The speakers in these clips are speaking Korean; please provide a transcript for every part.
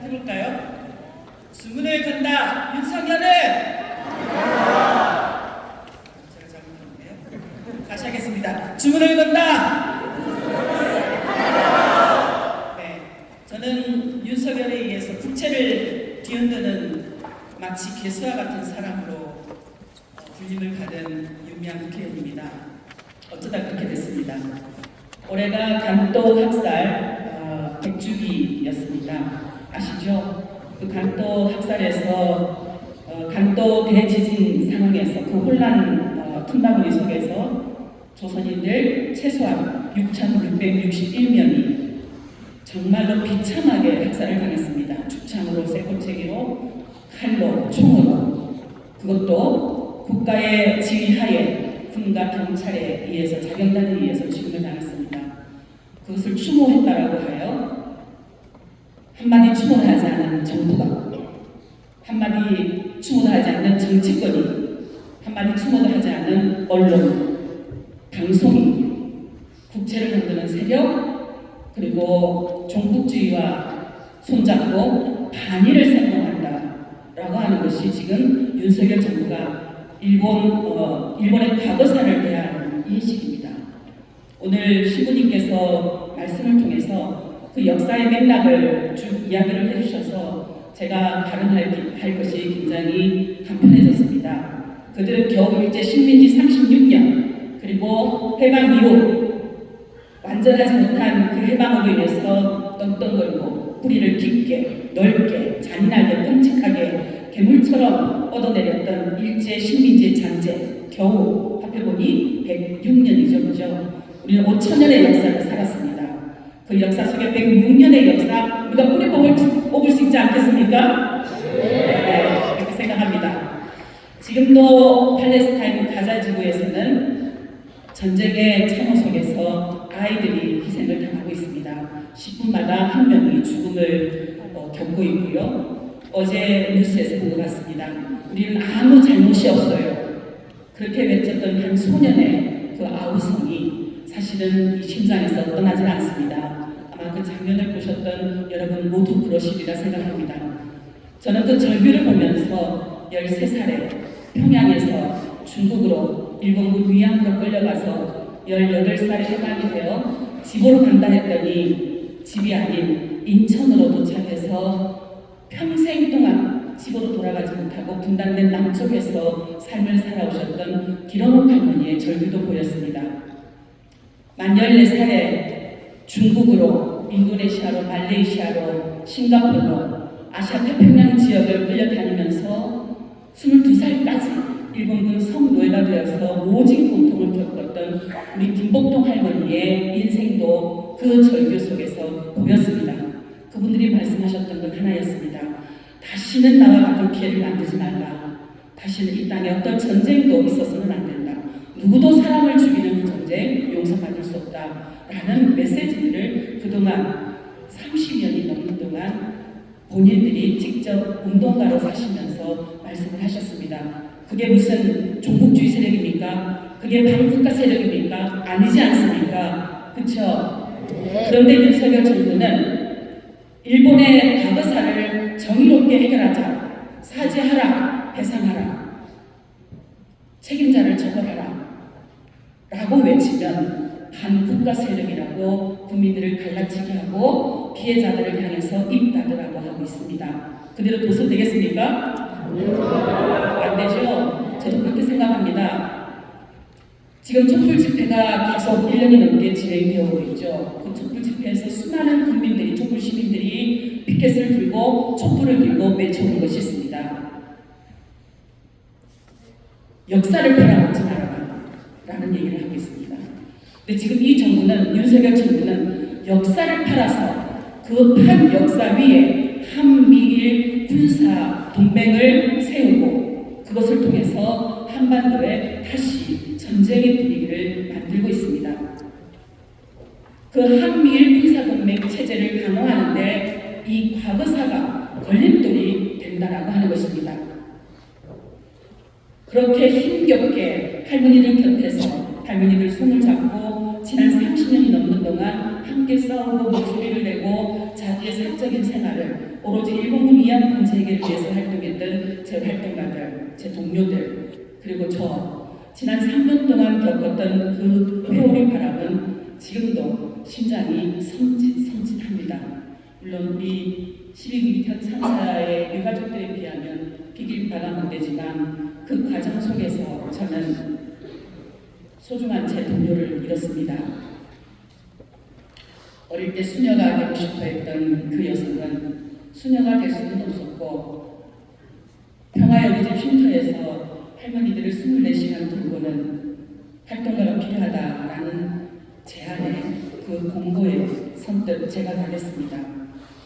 해볼까요? 주문을 건다 윤석열은 제가 잘못했네요. 다시 하겠습니다. 주문을 건다. 네, 저는 윤석열에 의해서 국채를 뒤흔드는 마치 개수와 같은 사람으로 불림을 받은 윤미향 국회의원입니다. 어쩌다 그렇게 됐습니다. 올해가 강도 학살 100주기였습니다. 아시죠? 그 강도 학살에서 강도 대지진 상황에서 그 혼란 틈바구니 속에서 조선인들 최소한 6,661명이 정말로 비참하게 학살을 당했습니다. 죽창으로, 쇠꼬챙이로, 칼로, 총으로. 그것도 국가의 지휘하에 군과 경찰에 의해서 자경단에 의해서 죽임을 당했습니다. 그것을 추모했다라고 하여 한마디 추모를 하지 않은 정부가, 한마디 추모도 하지 않는 정치권이, 한마디 추모도 하지 않는 언론, 방송이, 국채를 흔드는 세력, 그리고 종북주의와 손잡고 반일을 선동한다라고 하는 것이 지금 윤석열 정부가 일본의 과거사를 대한 인식입니다. 오늘 신부님께서 말씀을 통해서 그 역사의 맥락을 쭉 이야기를 해주셔서 제가 발언할 것이 굉장히 간편해졌습니다. 그들은 겨우 일제 식민지 36년 그리고 해방 이후 완전하지 못한 그 해방으로 인해서 떵떵거리고 뿌리를 깊게 넓게 잔인하게 끔찍하게 괴물처럼 뻗어내렸던 일제 식민지 잔재 겨우 합해보니 106년이죠. 그죠? 우리는 5천년의 역사를 살았습니다. 그 역사 속에 106년의 역사 우리가 뿌리 뽑을 수 있지 않겠습니까? 네, 그렇게 생각합니다. 지금도 팔레스타인 가자 지구에서는 전쟁의 참호 속에서 아이들이 희생을 당하고 있습니다. 10분마다 한 명이 죽음을 겪고 있고요. 어제 뉴스에서 본 것 같습니다. 우리는 아무 잘못이 없어요. 그렇게 외쳤던 한 소년의 그 아우성이 사실은 이 심장에서 떠나질 않습니다. 아마 그 장면을 보셨던 여러분 모두 그러시리라 생각합니다. 저는 그 절규를 보면서 13살에 평양에서 중국으로 일본군 위안부로 끌려가서 18살에 해방이 되어 집으로 간다 했더니 집이 아닌 인천으로 도착해서 평생 동안 집으로 돌아가지 못하고 분단된 남쪽에서 삶을 살아오셨던 기러목 할머니의 절규도 보였습니다. 만 14살에 중국으로, 인도네시아로, 말레이시아로, 싱가포르로 아시아 태평양 지역을 끌려다니면서 22살까지 일본군 성노예가 되어서 오직 고통을 겪었던 우리 김복동 할머니의 인생도 그 절규 속에서 보였습니다. 그분들이 말씀하셨던 건 하나였습니다. 다시는 나와 같은 피해를 만들지 말라. 다시는 이 땅에 어떤 전쟁도 있어서는 안 된다. 누구도 사람을 죽이는 전쟁 용서받을 수 없다. 라는 메시지들을 그동안 30년이 넘는 동안 본인들이 직접 운동가로 사시면서 말씀을 하셨습니다. 그게 무슨 종북주의 세력입니까? 그게 반국가 세력입니까? 아니지 않습니까? 그렇죠? 그런데 윤석열 정부는 일본의 과거사를 정의롭게 해결하자, 사죄하라, 배상하라, 책임자를 처벌하라 라고 외치면 반국가 세력이라고 국민들을 갈라치게 하고 피해자들을 향해서 입 닫으라고 하고 있습니다. 그대로 둬서 되겠습니까? 안 되죠? 저도 그렇게 생각합니다. 지금 촛불 집회가 계속 1년이 넘게 진행되어 오고 있죠. 그 촛불 집회에서 수많은 국민들이, 촛불 시민들이 피켓을 들고 촛불을 들고 외쳐오는 것이 있습니다. 역사를 팔아먹지 말아라 라는 얘기를 하고 있습니다. 근데 지금 이 정부는, 윤석열 정부는 역사를 팔아서 그 판 역사 위에 한미일 군사 동맹을 세우고 그것을 통해서 한반도에 다시 전쟁의 분위기를 만들고 있습니다. 그 한미일 군사동맹 체제를 강화하는데 이 과거사가 걸림돌이 된다라고 하는 것입니다. 그렇게 힘겹게 할머니들 곁에서 할머니들 손을 잡고 지난 30년이 넘는 동안 함께 싸우고 목소리를 내고 자기의 사적인 생활을 오로지 일본군 위안 문제 해결을 위해서 활동했던 제 활동가들, 제 동료들, 그리고 지난 3년 동안 겪었던 그 회오리 바람은 지금도 심장이 섬찟합니다. 물론 우리 12구 이태원 참사의 유가족들에 비하면 비길 바가 못 되지만 그 과정 속에서 저는 소중한 제 동료를 잃었습니다. 어릴 때 수녀가 되고 싶어 했던 그 여성은 수녀가 될 수는 없었고 평화의 집 쉼터에서 할머니들을 24시간 돌보는 활동가가 필요하다라는 제안에 그 공고에 선뜻 제가 가겠습니다.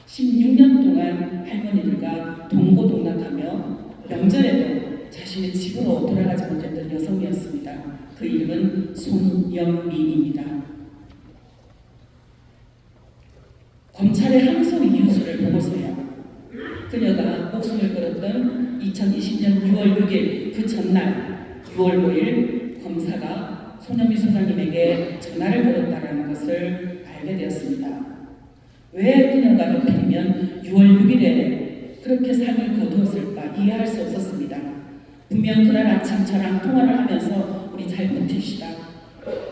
16년 동안 할머니들과 동고동락하며 명절에도 자신의 집으로 돌아가지 못했던 여성이었습니다. 그 이름은 손영민입니다. 검찰의 항소 이유서를 보고서야 그녀가 목숨을 걸었던 2020년 6월 6일 그 전날 6월 5일 검사가 손영민 소장님에게 전화를 걸었다는 것을 알게 되었습니다. 왜 그녀가 하필이면 6월 6일에 그렇게 삶을 거두었을까 이해할 수 없었습니다. 분명 그날 아침 저랑 통화를 하면서 우리 잘 버팁시다.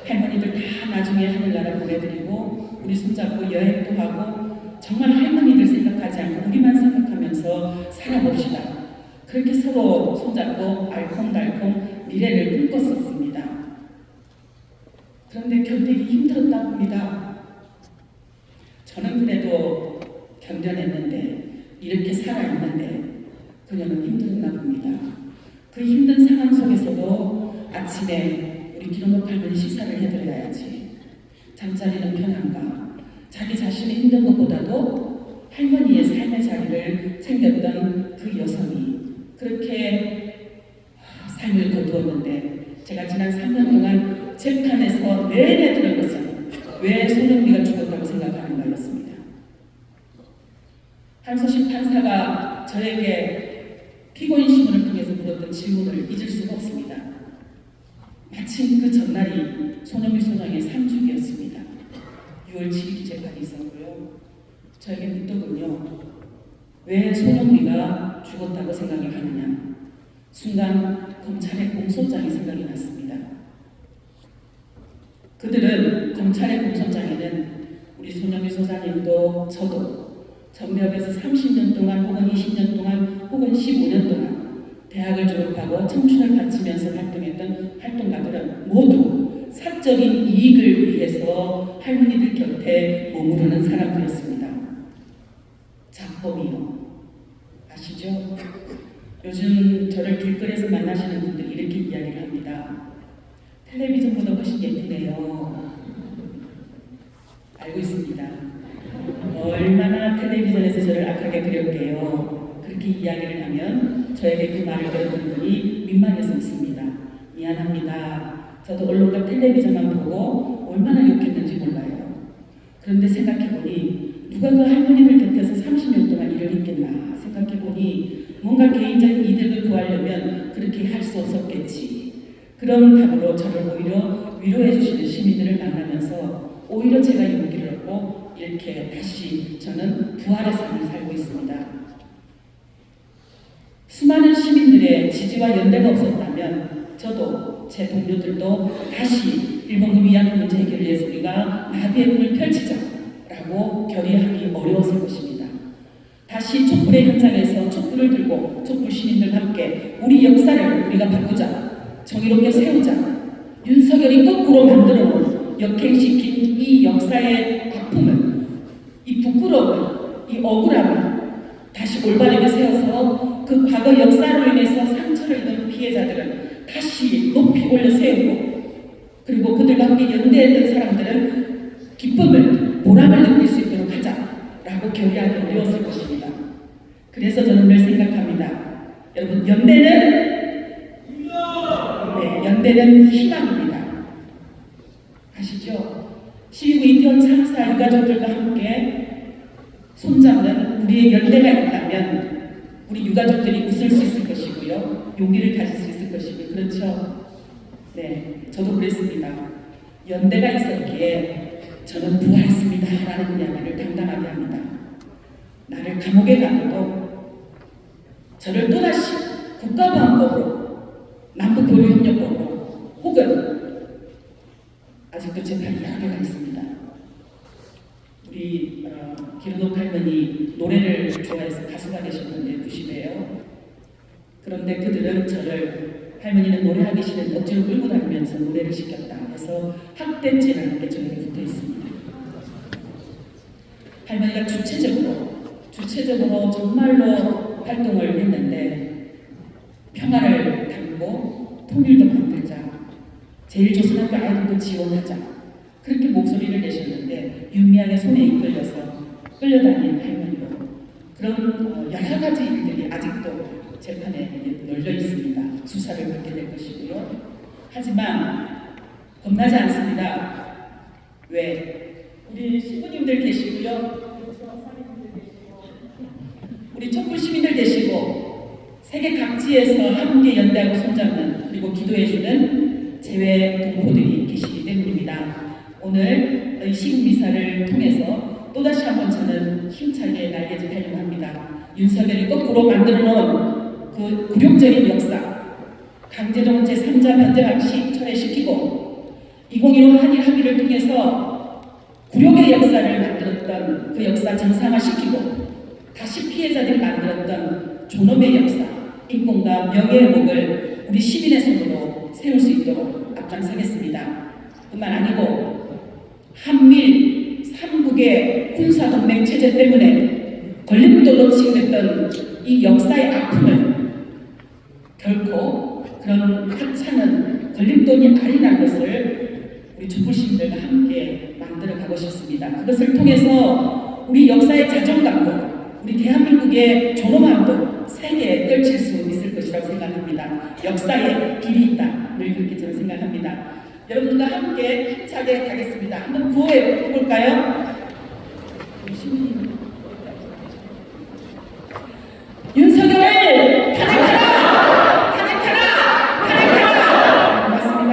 할머니들 다 나중에 하늘나라 보내드리고 우리 손잡고 여행도 하고 정말 할머니들 생각하지 않고 우리만 생각하면서 살아봅시다. 그렇게 서로 손잡고 알콩달콩 미래를 꿈꿨었습니다. 그런데 견디기 힘들었다고 합니다. 저는 그래도 견뎌냈는데 이렇게 살아있는데 그녀는 힘들었나 봅니다. 그 힘든 상황 속에서도 아침에 우리 기록록 할머니 식사를 해드려야지. 잠자리는 편한가. 자기 자신이 힘든 것보다도 할머니의 삶의 자리를 챙겼던 그 여성이 그렇게 삶을 거두었는데 제가 지난 3년 동안 재판에서 내내 들은 것은 왜 손흥미가 죽었다고 생각하는 거였습니다. 항소심 판사가 저에게 피고인 신문을 통해서 물었던 질문을 잊을 수가 없습니다. 마침 그 전날이 손흥미 소장의 상주기였습니다. 6월 7일 재판이 있었고요. 저에게 묻더군요. 왜 손흥미가 죽었다고 생각을 하느냐. 순간 검찰의 공소장이 생각이 났습니다. 그들은 검찰의 공소장에는 우리 손흥미 소장님도 저도 전역에서 30년 동안 혹은 20년 동안 혹은 15년 동안 대학을 졸업하고 청춘을 바치면서 활동했던 활동가들은 모두 사적인 이익을 위해서 할머니들 곁에 머무르는 사람들이었습니다. 작법이요. 아시죠? 요즘 저를 길거리에서 만나시는 분들이 이렇게 이야기를 합니다. 텔레비전보다 훨씬 예쁘네요. 알고 있습니다. 얼마나 텔레비전에서 저를 악하게 그렸게요. 그렇게 이야기를 하면 저에게 그 말을 들었던 분이 민망해서 있습니다. 미안합니다. 저도 언론과 텔레비전만 보고 얼마나 욕했는지 몰라요. 그런데 생각해보니 누가 그 할머니들 곁에서 30년 동안 일을 했겠나 생각해보니 뭔가 개인적인 이득을 구하려면 그렇게 할 수 없었겠지. 그런 답으로 저를 오히려 위로해 주시는 시민들을 만나면서 오히려 제가 용기를 얻고 이렇게 다시 저는 부활의 삶을 살고 있습니다. 수많은 시민들의 지지와 연대가 없었다면 저도 제 동료들도 다시 일본군 위안 문제 해결을 위해서 우리가 나비의 꿈을 펼치자라고 결의하기 어려웠을 것입니다. 다시 촛불의 현장에서 촛불을 들고 촛불 시민들과 함께 우리 역사를 우리가 바꾸자. 정의롭게 세우자. 윤석열이 거꾸로 만들어놓은 역행시킨 이 역사의 아픔을, 이 부끄러움을, 이 억울함을 다시 올바르게 세워서 그 과거 역사로 인해서 상처를 입은 피해자들은 다시 높이 올려 세우고 그리고 그들과 함께 연대했던 사람들은 기쁨을, 보람을 느낄 수 있도록 하자라고 결의하기 어려웠을 것입니다. 그래서 저는 늘 생각합니다. 여러분, 연대는 희망입니다. 아시죠? 12구 이태원 참사 유가족들과 함께 손잡는 우리의 연대가 있다면 우리 유가족들이 웃을 수 있을 것이고요. 용기를 가질 수 있을 것이고요. 그렇죠? 네, 저도 그랬습니다. 연대가 있었기에 저는 부활했습니다 라는 이야기를 당당하게 합니다. 만약 감옥에 가도 저를 또다시 국가보안법으로 남북교류협력법으로 혹은 아직도 재판이 여러 개가 있습니다. 우리 기르노 할머니 노래를 좋아해서 가수가 계셨는데 90이에요. 그런데 그들은 저를 할머니는 노래하기 싫은 억지로 끌고 다니면서 노래를 시켰다 해서 학대죄라는 게 저에게 붙어 있습니다. 할머니가 주체적으로 정말로 활동을 했는데 평화를 담고 통일도 만들자, 제일조선학교 아이들도 지원하자 그렇게 목소리를 내셨는데 윤미향의 손에 이끌려서 끌려다니는 할머니로 그런 여러 가지 일들이 아직도 재판에 열려 있습니다. 수사를 받게 될 것이고요. 하지만 겁나지 않습니다. 왜? 우리 신부님들 계시고요. 우리 촛불 시민들 계시고 세계 각지에서 함께 연대하고 손잡는 그리고 기도해주는 재외 동포들이 계시기 때문입니다. 오늘 이 시국미사를 통해서 또다시 한번 저는 힘차게 날개짓하려고 합니다. 윤석열이 거꾸로 만들어 놓은 그 굴욕적인 역사, 강제동 제3자 변제방식 철회시키고 2015 한일 합의를 통해서 굴욕의 역사를 만들었던 그 역사 정상화시키고 다시 피해자들이 만들었던 존엄의 역사, 인권과 명예의 목을 우리 시민의 손으로 세울 수 있도록 앞장서겠습니다. 뿐만 아니고 한밀 3국의 군사동맹 체제 때문에 걸림돌로 취급했던 이 역사의 아픔을 결코 그런 하찮은 걸림돌이 아니라는 것을 우리 촛불 시민들과 함께 만들어 가고 싶습니다. 그것을 통해서 우리 역사의 자존감도 우리 대한민국의 존엄함도 세계에 떨칠 수 있을 것이라고 생각합니다. 역사에 길이 있다. 늘 그렇게 저는 생각합니다. 여러분과 함께 힘차게 가겠습니다. 한번 구호해 볼까요? 윤석열을 탄핵하라! 탄핵하라! 탄핵하라! 고맙습니다.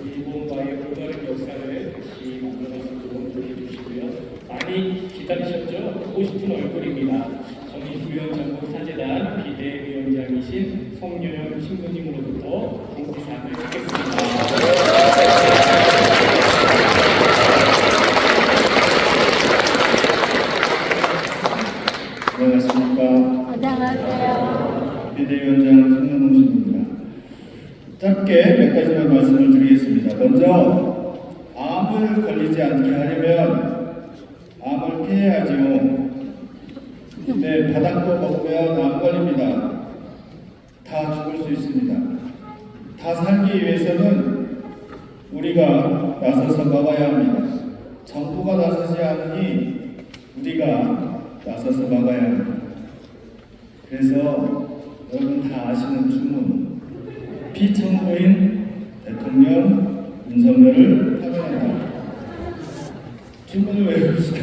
일본과의 올바른 역사를 다시 만들어갈 수 있도록 노력해주시고요. 많이 기다리셨죠? 보고 싶은 얼굴입니다. 정의주연정부 사재단 비대위원장이신 송유영 신부님으로부터 공지사항을 듣겠습니다. 안녕하십니까. 안녕하세요. 비대위원장 송영훈입니다. 짧게 몇 가지만 말씀을 드리겠습니다. 먼저 암을 걸리지 않게 하려면 암을 피해야죠. 네, 바닥도 먹으면 암 걸립니다. 다 죽을 수 있습니다. 다 살기 위해서는 우리가 나서서 막아야 합니다. 정부가 나서지 않으니 우리가 나서서 막아야 합니다. 그래서 여러분 다 아시는 주문, 피청구인 대통령 윤석열을 파면한다. 주문을 외웁시다.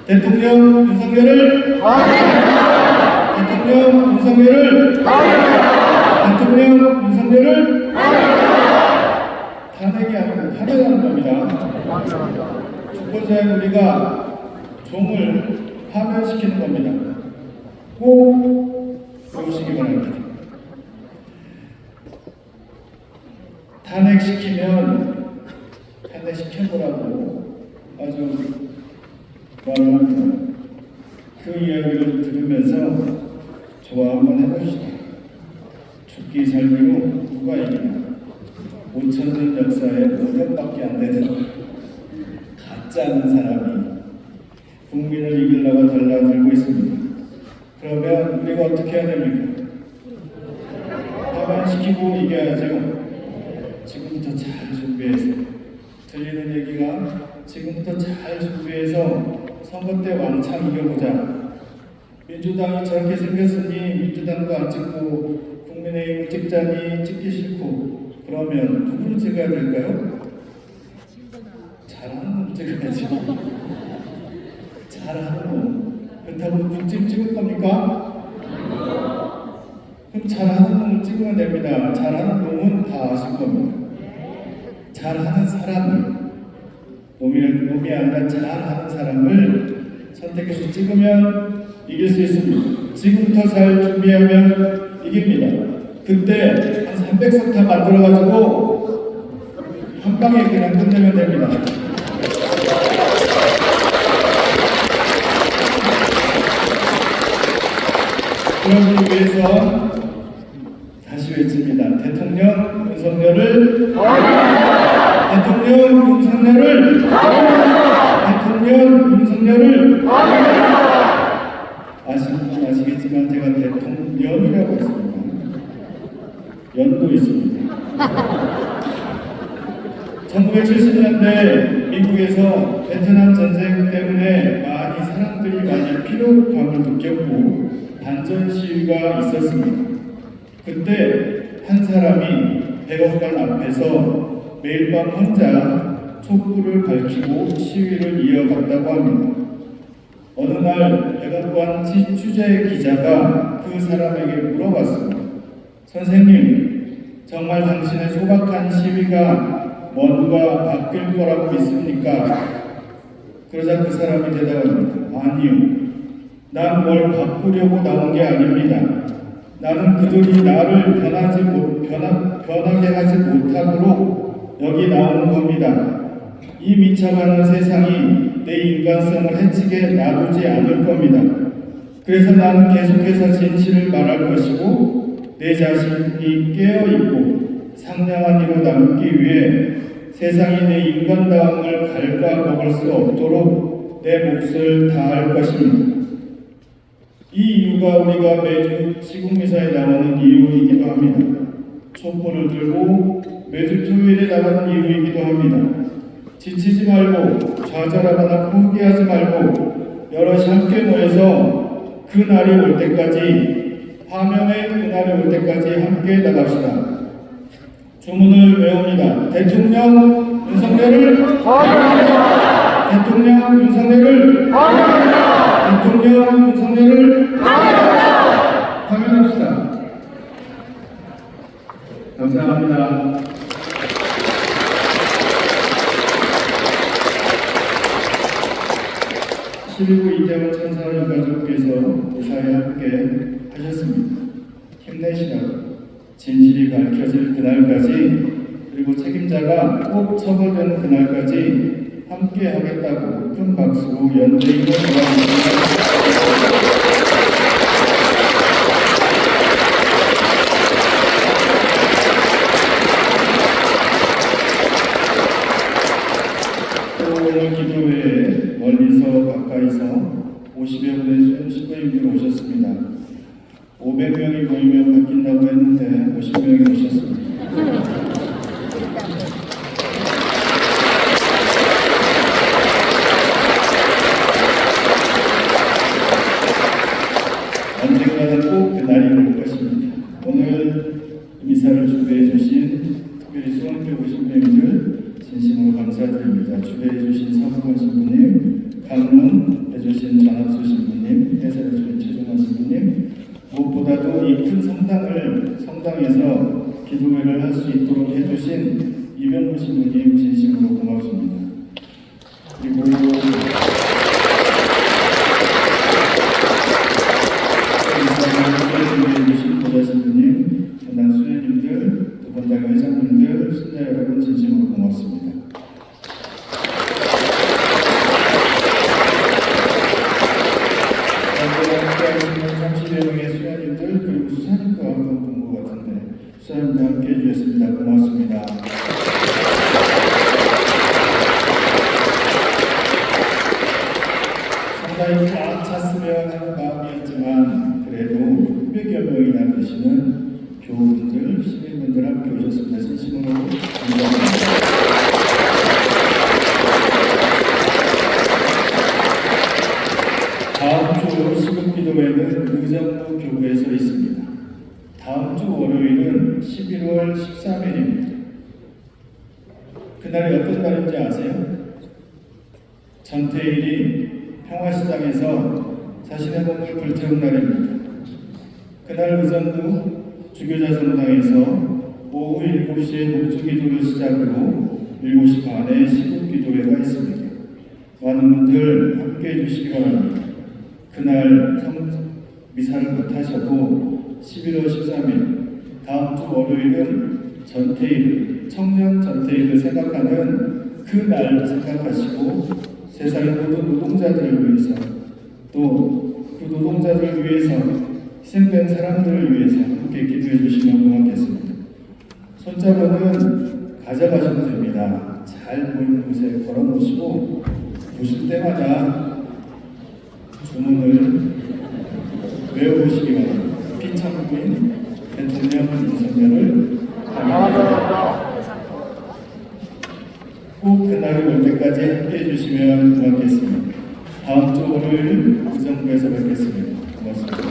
대통령 윤석열을 대통령 윤석열을 대통령 윤석열을 탄핵이 아니고 파면하는 겁니다. 주권자인 우리가 종을 파면시키는 겁니다. 꼭 배우시기 바랍니다. 탄핵시켜보라고 아주 말을 합니다. 그 이야기를 들으면서 저와 한번 해봅시다. 죽기 살기로 누가 이기나. 5천년 역사에 5년밖에 안 되는 가짜는 사람이 국민을 이기려고 달라들고 있습니다. 그러면 우리가 어떻게 해야 됩니까? 파면시키고 이겨야죠. 지금부터 잘 준비해서 들리는 얘기가 지금부터 잘 준비해서 선거 때 왕창 이겨보자. 민주당이 저렇게 생겼으니 민주당도 안 찍고 국민의힘을 찍자니 찍기 싫고 그러면 누구를 찍어야 될까요? 잘하는 놈 찍어야지. 잘하는 놈. 그렇다고 국집 찍을 겁니까? 잘하는 놈을 찍으면 됩니다. 잘하는 놈은 다 아실 겁니다. 잘하는 사람을, 놈이 아니라 잘하는 사람을 선택해서 찍으면 이길 수 있습니다. 지금부터 잘 준비하면 이깁니다. 그때 한 300석 다 만들어가지고 한 방에 그냥 끝내면 됩니다. 그러기 위해서 다시 외칩니다. 대통령 윤석열을 대통령 윤석열을 대통령 윤석열을 아시겠지만 제가 대통령이라고 했습니다. 연도 있습니다. 1970년대 미국에서 베트남 전쟁 때문에 많이 피로감을 느꼈고 반전 시위가 있었습니다. 그때 한 사람이 백악관 앞에서 매일 밤 혼자 촛불을 밝히고 시위를 이어갔다고 합니다. 어느 날 백악관 취재 기자가 그 사람에게 물어봤습니다. 선생님, 정말 당신의 소박한 시위가 뭔가 바뀔 거라고 믿습니까? 그러자 그 사람이 대답합니다. 아니요. 난 뭘 바꾸려고 나온 게 아닙니다. 나는 그들이 나를 변하게 하지 못하도록 여기 나오는 겁니다. 이 미쳐가는 세상이 내 인간성을 해치게 놔두지 않을 겁니다. 그래서 나는 계속해서 진실을 말할 것이고 내 자신이 깨어있고 상냥한 이로 남기 위해 세상이 내 인간다움을 갉아먹을 수 없도록 내 몫을 다할 것입니다. 이 이유가 우리가 매주 시국미사에 나오는 이유이기도 합니다. 촛불을 들고 매주 토요일에 나가는 이유이기도 합니다. 지치지 말고 좌절하거나 포기하지 말고 여럿이 함께 모여서 그 날이 올 때까지, 화면의 그날이 올 때까지 함께 나갑시다. 주문을 외웁니다. 대통령 윤석열을 환영합니다. 대통령 윤석열을 환영합니다. 대통령 윤석열을 환영합니다. 환영합시다. 감사합니다. 12구 이태원 천사의 가족께서 무사히 함께 하셨습니다. 힘내시라고 진실이 밝혀질 그날까지, 그리고 책임자가 꼭 처벌되는 그날까지 함께 하겠다고 큰 박수로 연대인을 도와주십니다. 오늘 기도회에 멀리서 가까이서 50여 분의 신부님들 오셨습니다. 500명이 모이면 바뀐다고 했는데 50명이 오셨습니다. 언젠가는 꼭 그날이 올 것입니다. 오늘 미사를 준비해 주신 특별히 수원교회 오신 분들 진심으로 감사드립니다. 준비해 주신 서수건 신부님, 강릉 해주신 전합수 신부님, 해설해 주신 최종환 신부님, 무엇보다도 이 큰 성당에서 기도회를 할 수 있도록 해주신 이병무 신부님 진심으로 고맙습니다. 그리고 준비해주신 보좌 신부님, 전당 수녀님들, 또 본당 회장님들, 신자 여러분 진심으로 고맙습니다. 함께하시는 30여 명의 수녀님들, 그리고 수사님과 한번 본 것 같은데 수사님과 함께 해주셨습니다. 고맙습니다. 상당히 꽉 찼으면 하는 마음이었지만 그래도 600여 명이나 되시는 교우분들, 시민분들 함께 오셨습니다. 진심으로 감사합니다. 다음 주 시국기도회는 의정부 교구에서 있습니다. 다음 주 월요일은 11월 13일입니다. 그날이 어떤 날인지 아세요? 전태일이 평화시장에서 자신의 몸을 불태운 날입니다. 그날 의정부 주교자 성당에서 오후 7시에 목주기도를 시작으로 7시 반에 시국기도회가 있습니다. 많은 분들 함께해 주시기 바랍니다. 그날 미사를 못하셔도 11월 13일 다음 주 월요일은 전태일, 청년 전태일을 생각하는 그날 생각하시고 세상의 모든 노동자들을 위해서 또 그 노동자들을 위해서 희생된 사람들을 위해서 함께 기도해 주시면 고맙겠습니다. 손자분은 가져가셔도 됩니다. 잘 보이는 곳에 걸어놓으시고 보실 때마다 주문을 외워보시기 바랍니다. 피창구인 대통령 윤석열을 감사합니다. 꼭 그날이 올 때까지 함께해 주시면 고맙겠습니다. 다음 주 월요일 의정부에서 뵙겠습니다. 고맙습니다.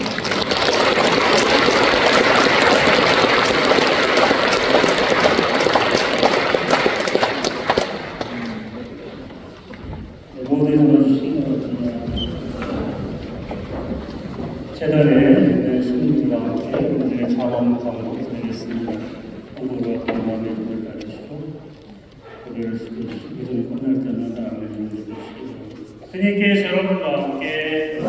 모두 들어주시기 바랍니다. 재단의 신부들과 함께 오늘의 자원 광고 드리겠습니다. 오늘의 건강에 힘을 가지시고 고개를 숙여주시고 기도를 끝날 때마다 아멘을 해주시기 바랍니다. 주님께서 여러분과 함께